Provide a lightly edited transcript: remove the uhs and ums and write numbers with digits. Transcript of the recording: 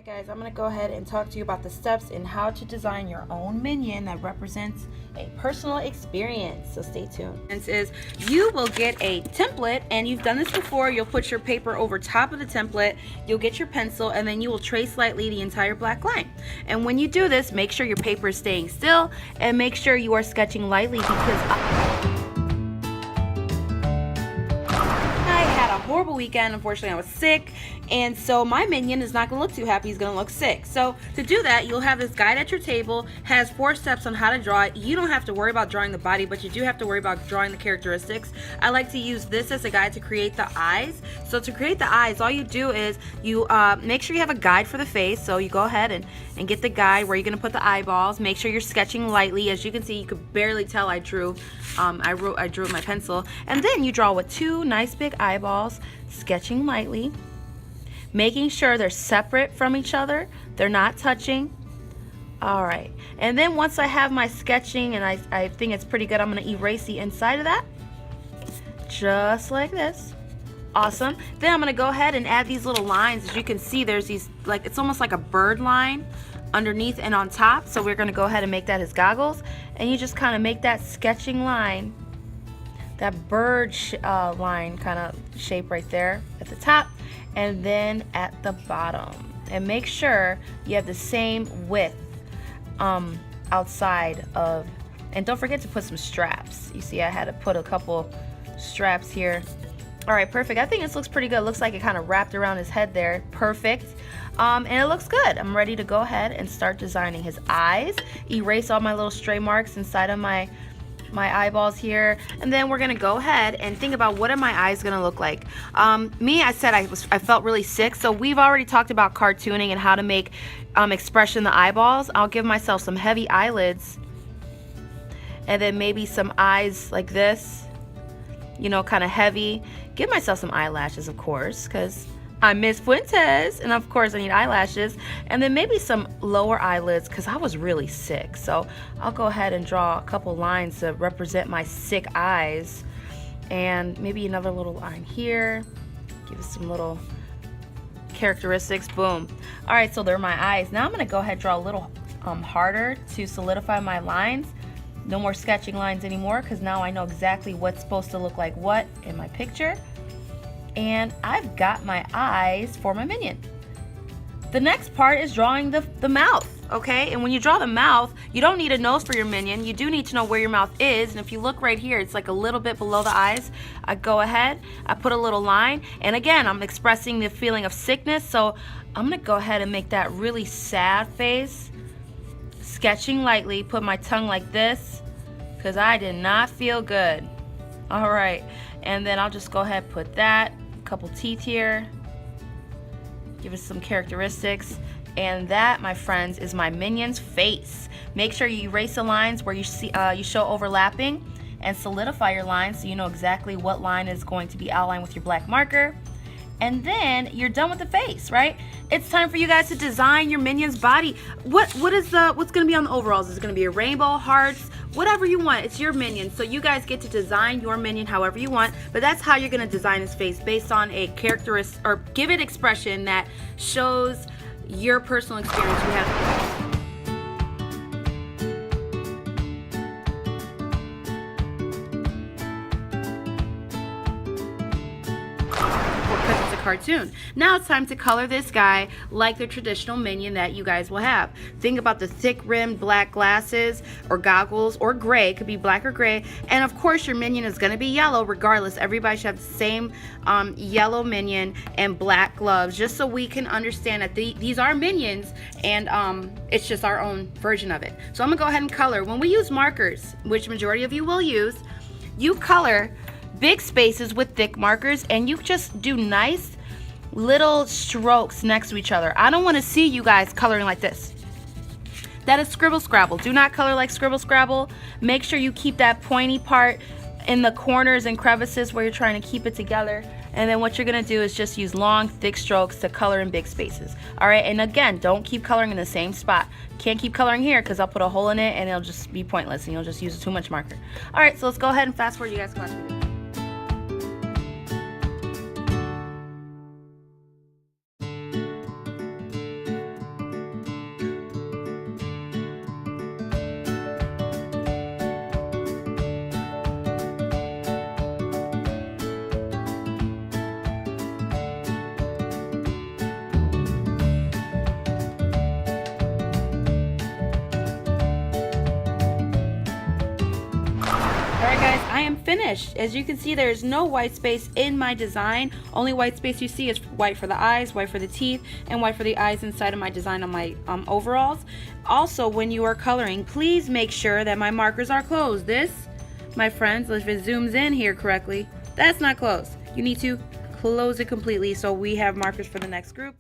Alright guys, I'm going to go ahead and talk to you about the steps in how to design your own minion that represents a personal experience, so stay tuned. Is you will get a template, and you've done this before. You'll put your paper over top of the template, you'll get your pencil, and then you will trace lightly the entire black line. And when you do this, make sure your paper is staying still and make sure you are sketching lightly, because horrible weekend. Unfortunately, I was sick, and so my minion is not going to look too happy. He's going to look sick. So to do that, you'll have this guide at your table, has 4 steps on how to draw it. You don't have to worry about drawing the body, but you do have to worry about drawing the characteristics. I like to use this as a guide to create the eyes. So to create the eyes, all you do is you make sure you have a guide for the face. So you go ahead and get the guide where you're going to put the eyeballs. Make sure you're sketching lightly. As you can see, you could barely tell I drew. I drew with my pencil, and then you draw with 2 nice big eyeballs, sketching lightly, making sure they're separate from each other, they're not touching. All right, and then once I have my sketching and I think it's pretty good, I'm going to erase the inside of that, just like this. Awesome. Then I'm going to go ahead and add these little lines. As you can see, there's these, like, it's almost like a bird line underneath and on top, so we're going to go ahead and make that his goggles, and you just kind of make that sketching line, that bird line kind of shape right there at the top and then at the bottom, and make sure you have the same width outside of, and don't forget to put some straps. You see I had to put a couple straps here. All right, perfect. I think this looks pretty good. It looks like it kind of wrapped around his head there. Perfect. And it looks good. I'm ready to go ahead and start designing his eyes. Erase all my little stray marks inside of my eyeballs here, and then we're gonna go ahead and think about what are my eyes gonna look like. I said I felt really sick, so we've already talked about cartooning and how to make expression in the eyeballs. I'll give myself some heavy eyelids, and then maybe some eyes like this, you know, kind of heavy. Give myself some eyelashes, of course, because I'm Miss Fuentes, and of course I need eyelashes, and then maybe some lower eyelids because I was really sick. So I'll go ahead and draw a couple lines to represent my sick eyes, and maybe another little line here. Give it some little characteristics. Boom. All right, so they're my eyes. Now I'm going to go ahead and draw a little harder to solidify my lines. No more sketching lines anymore, because now I know exactly what's supposed to look like what in my picture. And I've got my eyes for my minion. The next part is drawing the mouth, okay? And when you draw the mouth, you don't need a nose for your minion. You do need to know where your mouth is. And if you look right here, it's like a little bit below the eyes. I go ahead, I put a little line. And again, I'm expressing the feeling of sickness. So I'm gonna go ahead and make that really sad face. Sketching lightly, put my tongue like this, because I did not feel good. All right, and then I'll just go ahead and put that. Couple teeth here, give it some characteristics, and that, my friends, is my minion's face. Make sure you erase the lines where you see you show overlapping, and solidify your lines so you know exactly what line is going to be outlined with your black marker. And then you're done with the face, right? It's time for you guys to design your minion's body. What's gonna be on the overalls? Is it gonna be a rainbow, hearts, whatever you want? It's your minion, so you guys get to design your minion however you want. But that's how you're gonna design his face, based on a characteristic, or give it expression that shows your personal experience you have. Cartoon. Now it's time to color this guy like the traditional minion that you guys will have. Think about the thick rimmed black glasses or goggles, or gray, it could be black or gray, and of course your minion is going to be yellow regardless. Everybody should have the same yellow minion and black gloves, just so we can understand that these are minions, and it's just our own version of it. So I'm gonna go ahead and color. When we use markers, which majority of you will use, you color big spaces with thick markers, and you just do nice little strokes next to each other. I don't want to see you guys coloring like this. That is scribble scrabble. Do not color like scribble scrabble. Make sure you keep that pointy part in the corners and crevices where you're trying to keep it together. And then what you're gonna do is just use long, thick strokes to color in big spaces. All right, and again, don't keep coloring in the same spot. Can't keep coloring here because I'll put a hole in it and it'll just be pointless and you'll just use too much marker. All right, so let's go ahead and fast forward. You guys can watch me. Alright guys, I am finished. As you can see, there is no white space in my design. Only white space you see is white for the eyes, white for the teeth, and white for the eyes inside of my design on my overalls. Also, when you are coloring, please make sure that my markers are closed. This, my friends, if it zooms in here correctly, that's not closed. You need to close it completely so we have markers for the next group.